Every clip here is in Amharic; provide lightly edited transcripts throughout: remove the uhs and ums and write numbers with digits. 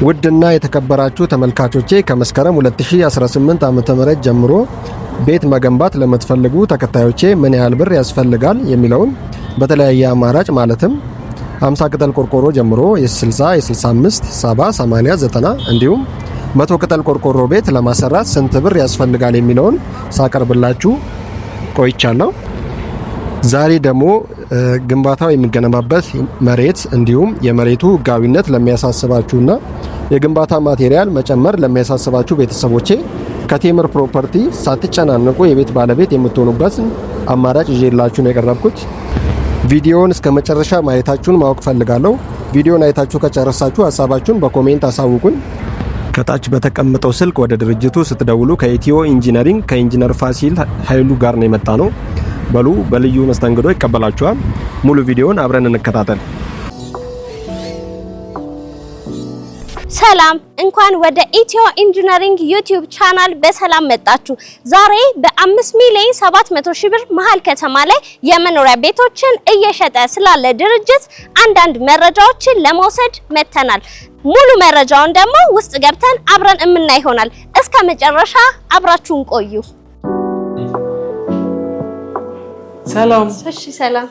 ውድና የተከበራችሁ ተመልካቾቼ ከመስከረም 2018 ዓ.ም ጀምሮ ቤት መገንባት ለምትፈልጉ ተከታዮቼ ምን ያህል ብር ያስፈልጋል የሚለውን በተለያየ አማራጭ ማለትም 50 ቅጠል ቆርቆሮ ጀምሮ የ60 የ65 70 80 90 እንዲሁም 100 ቅጠል ቆርቆሮ ቤት ለማሰራት ስንት ብር ያስፈልጋል የሚለውን ሳቀርብላችሁ ቆይቻለሁ። ዛሬ ደግሞ ግንባታው የሚገነባበት መሬት እንዲሁም የመሬቱ ህጋዊነት ለሚያሳስባችሁና የግንባታ ማቴሪያል መጨመር ለሚያሳስባችሁ ቤተሰቦቼ ከቴምር ፕሮፐርቲ ሳትጨናነቁ የቤት ባለቤት የምትሆኑበት አማራጭ ይዤላችሁ ነው የቀረብኩት። ቪዲዮውን እስከ መጨረሻ ማየታችሁን ማወቅ ፈልጋለሁ። ቪዲዮውን አይታችሁ ከጨረሳችሁ ሐሳባችሁን በኮሜንት አሳውቁኝ። ከታች በተቀመጠው ስልክ ወደ ድርጅቱ ስትደውሉ ከኢትዮ ኢንጂነሪንግ ከኢንጂነር ፋሲል ኃይሉ ጋር ነው የመጣ ነው። በሉ በልዩ መስተንግዶ ይቀበላችኋል። ሙሉ ቪዲዮውን አብረን እንከታተል። ሰላም፣ እንኳን ወደ ኢትዮ ኢንጂነሪንግ ዩቲዩብ ቻናል በሰላም መጣችሁ። ዛሬ በ5,700,000 ብር መሃል ከተማ ላይ የመኖሪያ ቤቶችን እየሸጠ ስላለ ድርጅት አንዳንድ መረጃዎችን ለመውሰድ መተናል። ሙሉ መረጃውን ደግሞ ውስጥ ገብተን አብረን የምናይ ይሆናል። እስከ መጨረሻ አብራችሁን ቆዩ። ሰላም ሰላም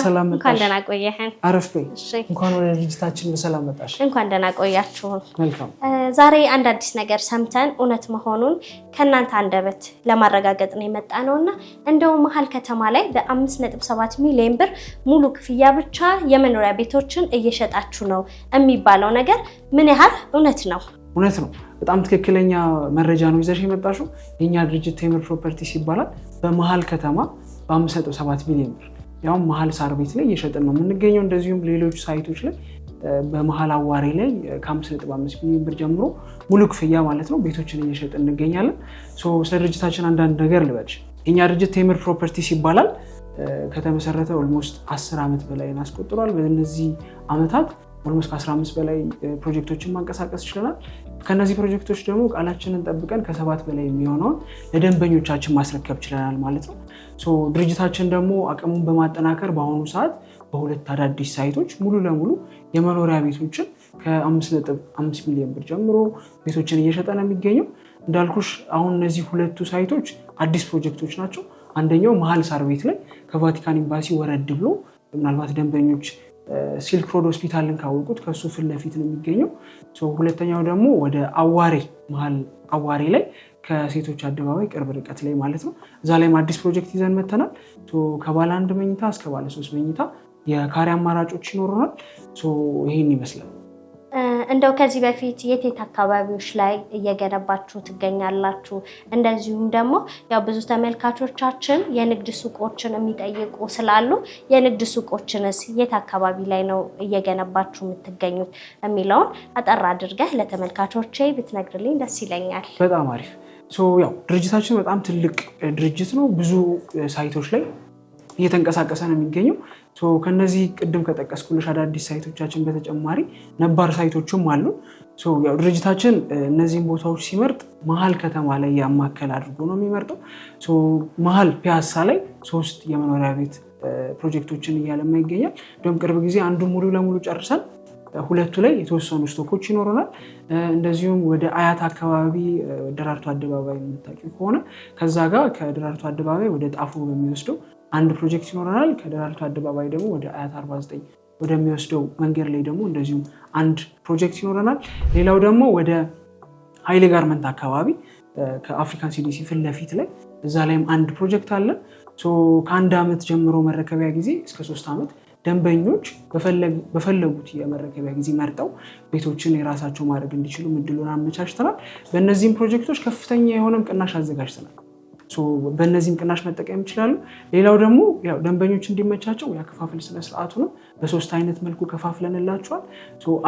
ሰላም እንኳን ደህና ቆየህን። አረፍ በይ። እንኳን ወደ ድርጅታችን በሰላም መጣሽ። እንኳን ደህና ቆያችሁ። መልካም። ዛሬ አንድ አዲስ ነገር ሰምተን እውነት መሆኑን ከናንተ አንደበት ለማረጋገጥ ነው የመጣነውና እንደው መሃል ከተማ ላይ በ5.7 ሚሊዮን ብር ሙሉ ክፍያ ብቻ የመኖሪያ ቤቶችን እየሸጣችሁ ነው የሚባለው ነገር ምን ያህል እውነት ነው? እውነት ነው። በጣም ትክክለኛ መረጃ ነው ይዘሽ የመጣሽው። የኛ ድርጅት ቴምር ፕሮፐርቲስ ይባላል። በመሃል ከተማ በ5.7 ሚሊዮን ብር ያው መሃል ሳር ቤት ላይ እየሸጥን ነው የምንገኘው። እንደዚሁም ሌሎች ሳይቶች ላይ በመሃል አዋሬ ላይ ከ5.5 ሚሊዮን ብር ጀምሮ ሙሉ ክፍያ ማለት ነው ቤቶችን እየሸጥን እንገኛለን። ስለ ድርጅታችን አንዳንድ ነገር ልበልሽ። የኛ ድርጅት ቴምር ፕሮፐርቲስ ይባላል። ከተመሰረተ ኦልሞስት 10 ዓመት በላይ አስቆጥሯል። በእነዚህ ዓመታት ኦልሞስት ከ15 በላይ ፕሮጀክቶችን ማንቀሳቀስ ይችላል። ከነዚህ ፕሮጀክቶች ደግሞ ቃላችንን ጠብቀን ከ7 በላይ የሚሆነውን ለደንበኞቻችን ማስረከብ ይችላል ማለት ነው። ድርጅታችን ደግሞ አቅሙን በማጠናከር በአሁኑ ሰዓት በሁለት አዳዲስ ሳይቶች ሙሉ ለሙሉ የመኖሪያ ቤቶችን ከ5.5 ሚሊዮን ብር ጀምሮ ቤቶችን እየሸጠ ነው የሚገኘው። እንዳልኩሽ አሁን እነዚህ ሁለቱ ሳይቶች አዲስ ፕሮጀክቶች ናቸው። አንደኛው መሃል ሳር ቤት ላይ ከቫቲካን ኤምባሲ ወረድ ብሎ ምናልባት ደንበኞች ሲልክ ሮድ ሆስፒታልን ካወቁት ከሱ ፊት ለፊት ነው የሚገኘው። ሁለተኛው ደግሞ ወደ አዋሬ መሃል አዋሬ ላይ ከሴቶች አደባባይ ቅርብ ርቀት ላይ ማለት ነው። እዛ ላይም አዲስ ፕሮጀክት ይዘን መተናል። ከባለ 1 መኝታ እስከ ባለ 3 መኝታ የካሬ አማራጮች ይኖሩናል። ይሄን ይመስላል። እንደው ከዚህ በፊት የት አካባቢዎች ላይ እየገነባችሁ ትገኛላችሁ? እንደዚሁም ደግሞ ያው ብዙ ተመልካቾቻችን የንግድ ሱቆችን የሚጠይቁ ስላሉ የንግድ ሱቆችንስ የት አካባቢ ላይ ነው እየገነባችሁ የምትገኙት የሚለውን አጠር አድርገህ ለተመልካቾቼ ብትነግርልኝ ደስ ይለኛል። በጣም አሪፍ። ያው ድርጅታችን በጣም ትልቅ ድርጅት ነው። ብዙ ሳይቶች ላይ እየተንቀሳቀሰ ነው የሚገኘው። ከነዚህ ቅድም ከጠቀስኩልሽ አዳዲስ ሳይቶቻችን በተጨማሪ ነባር ሳይቶችም አሉ። ያው ድርጅታችን እነዚህን ቦታዎች ሲመርጥ መሃል ከተማ ላይ ያማከል አድርጎ ነው የሚመርጠው። መሃል ፒያሳ ላይ 3 የመኖሪያ ቤት ፕሮጀክቶችን እያለማ ይገኛል። እንዲሁም ቅርብ ጊዜ አንዱ ሙሉ ለሙሉ ጨርሰን ሁለቱ ላይ የተወሰኑ ስቶኮች ይኖሩናል። እንደዚሁም ወደ አያት አካባቢ ደራርቱ አደባባይ የምታውቂው ከሆነ ከዛ ጋር ከደራርቱ አደባባይ ወደ ጣፎ በሚወስደው አንድ ፕሮጀክት ይኖረናል። ከደራርቱ አደባባይ ደግሞ ወደ አያት 49 ወደሚወስደው መንገድ ላይ ደግሞ እንደዚሁም አንድ ፕሮጀክት ይኖረናል። ሌላው ደግሞ ወደ ኃይሌ ጋርመንት አካባቢ ከአፍሪካን ሲዲሲ ፊት ለፊት ላይ እዛ ላይም አንድ ፕሮጀክት አለ። ከ1 ዓመት ጀምሮ መረከቢያ ጊዜ እስከ 3 ዓመት ደንበኞች በፈለጉት የመረከቢያ ጊዜ መርጠው ቤቶችን የራሳቸው ማድረግ እንዲችሉ እድሉን አመቻችተናል። በእነዚህም ፕሮጀክቶች ከፍተኛ የሆነም ቅናሽ አዘጋጅተናል። በእነዚህም ቅናሽ መጠቀም ይችላሉ። ሌላው ደግሞ ያው ደንበኞች እንዲመቻቸው ያከፋፈል ስነስርዓቱ ነው። በ3 አይነት መልኩ ከፋፍለንላቸዋል።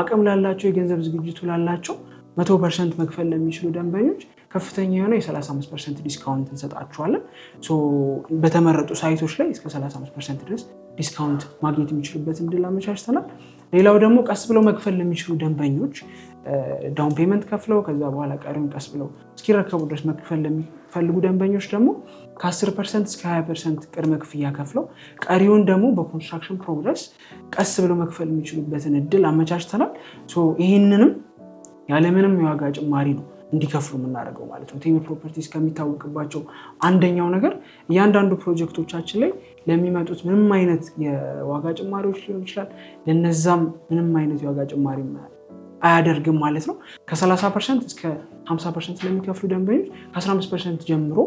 አቅም ላላቸው የገንዘብ ዝግጅቱ ላላቸው 100% መክፈል ለሚችሉ ደንበኞች ከፍተኛ የሆነ የ35% ዲስካውንት እንሰጣቸዋለን። በተመረጡ ሳይቶች ላይ እስከ 35% ድረስ ዲስካውንት ማግኘት የሚችሉበት እድል አመቻችተናል። ሌላው ደግሞ ቀስ ብለው መክፈል ለሚችሉ ደንበኞች ዳውን ፔመንት ከፍለው ከዛ በኋላ ቀሪውን ቀስ ብለው እስኪረከቡ ድረስ መክፈል ለሚፈልጉ ደንበኞች ደግሞ ከ10% እስከ 20% ቅድመ ክፍያ ከፍለው ቀሪውን ደግሞ በኮንስትራክሽን ፕሮግረስ ቀስ ብለው መክፈል የሚችሉበትን እድል አመቻችተናል። ይህንንም ያለ ምንም የዋጋ ጭማሪ ነው እንዲከፍሉ የምናደርገው ማለት ነው። ቴምር ፕሮፐርቲስ ከሚታወቅባቸው አንደኛው ነገር እያንዳንዱ ፕሮጀክቶቻችን ላይ ለሚመጡት ምንም አይነት የዋጋ ጭማሪዎች ሊሆን ይችላል ለነዛም ምንም አይነት የዋጋ ጭማሪ አያደርግም ማለት ነው። ከ30% እስከ 50% ለሚከፍሉ ደንበኞች ከ15% ጀምሮ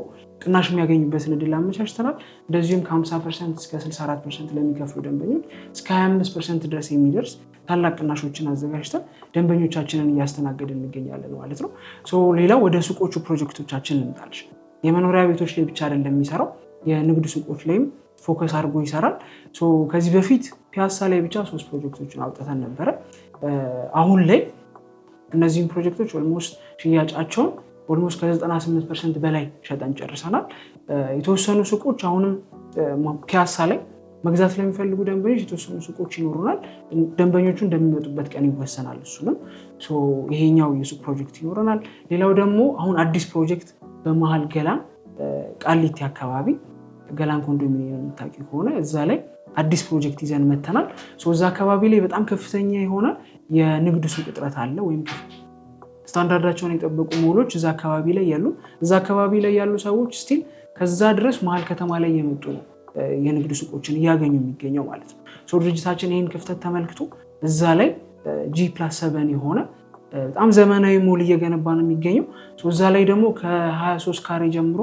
ቅናሽ የሚያገኙበትን እድል አመቻችተናል። እንደዚሁም ከ50% እስከ 64% ለሚከፍሉ ደንበኞች እስከ 25% ድረስ የሚደርስ ታላቅ ቅናሾችን አዘጋጅተን ደንበኞቻችንን እያስተናገድን እንገኛለን ማለት ነው። ሌላው ወደ ሱቆቹ ፕሮጀክቶቻችን እንምጣልሽ። የመኖሪያ ቤቶች ላይ ብቻ አይደለም የሚሰራው፣ የንግድ ሱቆች ላይም ፎከስ አድርጎ ይሰራል። ከዚህ በፊት ፒያሳ ላይ ብቻ 3 ፕሮጀክቶችን አውጥተን ነበረ። አሁን ላይ እነዚህን ፕሮጀክቶች ኦልሞስት ሽያጫቸውን ኦልሞስት ከ98% በላይ ሸጠን ጨርሰናል። የተወሰኑ ሱቆች አሁንም ፒያሳ ላይ መግዛት ለሚፈልጉ ደንበኞች የተወሰኑ ሱቆች ይኖሩናል። ደንበኞቹ እንደሚመጡበት ቀን ይወሰናል። እሱንም ይሄኛው የሱቅ ፕሮጀክት ይኖረናል። ሌላው ደግሞ አሁን አዲስ ፕሮጀክት በመሀል ገላን ቃሊቲ አካባቢ ገላን ኮንዶሚኒየም የምታውቂ ከሆነ እዛ ላይ አዲስ ፕሮጀክት ይዘን መተናል። እዛ አካባቢ ላይ በጣም ከፍተኛ የሆነ የንግድ ሱቅ እጥረት አለ፣ ወይም ስታንዳርዳቸውን የጠበቁ ሞሎች እዛ አካባቢ ላይ ያሉ እዛ አካባቢ ላይ ያሉ ሰዎች ስቲል ከዛ ድረስ መሀል ከተማ ላይ የመጡ ነው የንግድ ሱቆችን እያገኙ የሚገኘው ማለት ነው። ድርጅታችን ይህን ክፍተት ተመልክቶ እዛ ላይ G+7 የሆነ በጣም ዘመናዊ ሞል እየገነባ ነው የሚገኘው። እዛ ላይ ደግሞ ከ23 ካሬ ጀምሮ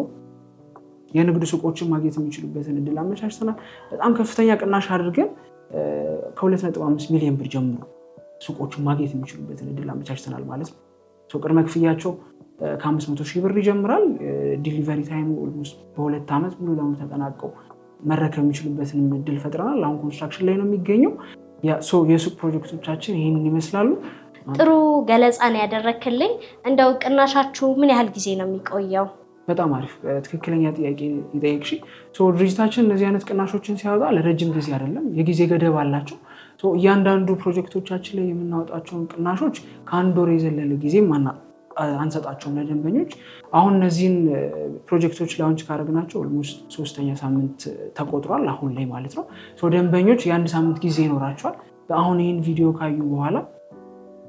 የንግድ ሱቆችን ማግኘት የሚችሉበትን እድል አመቻችተናል። በጣም ከፍተኛ ቅናሽ አድርገን ከ2.5 ሚሊዮን ብር ጀምሮ ሱቆችን ማግኘት የሚችሉበትን እድል አመቻችተናል ማለት ነው። ቅድመ ክፍያቸው ከ500 ሺህ ብር ይጀምራል። ዲሊቨሪ ታይሙ ኦልሞስት በ2 ዓመት ሙሉ ለሙሉ ተጠናቀው መረከብ የሚችሉበትን እድል ፈጥረናል። አሁን ኮንስትራክሽን ላይ ነው የሚገኘው። የሱቅ ፕሮጀክቶቻችን ይህንን ይመስላሉ። ጥሩ ገለጻን ያደረክልኝ። እንደው ቅናሻችሁ ምን ያህል ጊዜ ነው የሚቆየው? በጣም አሪፍ ትክክለኛ ጥያቄ ይጠይቅሽ። እድርጅታችን እነዚህ አይነት ቅናሾችን ሲያወጣ ለረጅም ጊዜ አይደለም፣ የጊዜ ገደብ አላቸው። እያንዳንዱ ፕሮጀክቶቻችን ላይ የምናወጣቸውን ቅናሾች ከአንድ ወር የዘለለ ጊዜ አንሰጣቸውም ለደንበኞች። አሁን እነዚህን ፕሮጀክቶች ላውንች ካደረግናቸው ኦልሞስት 3ኛ ሳምንት ተቆጥሯል አሁን ላይ ማለት ነው። ደንበኞች የ1 ሳምንት ጊዜ ይኖራቸዋል። አሁን ይህን ቪዲዮ ካዩ በኋላ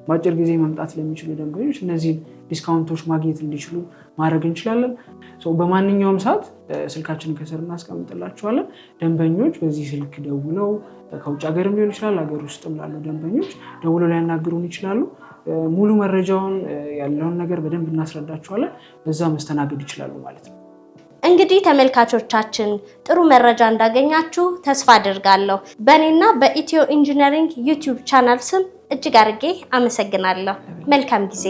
በአጭር ጊዜ መምጣት ለሚችሉ ደንበኞች እነዚህን ዲስካውንቶች ማግኘት እንዲችሉ ማድረግ እንችላለን። በማንኛውም ሰዓት ስልካችንን ከስር እናስቀምጥላቸዋለን። ደንበኞች በዚህ ስልክ ደውለው ከውጭ ሀገርም ሊሆን ይችላል ሀገር ውስጥም ላሉ ደንበኞች ደውለው ሊያናግሩን ይችላሉ። ሙሉ መረጃውን ያለውን ነገር በደንብ እናስረዳቸዋለን። በዛ መስተናገድ ይችላሉ ማለት ነው። እንግዲህ ተመልካቾቻችን ጥሩ መረጃ እንዳገኛችሁ ተስፋ አድርጋለሁ። በእኔና በኢትዮ ኢንጂነሪንግ ዩቲዩብ ቻናል ስም እጅግ አድርጌ አመሰግናለሁ። መልካም ጊዜ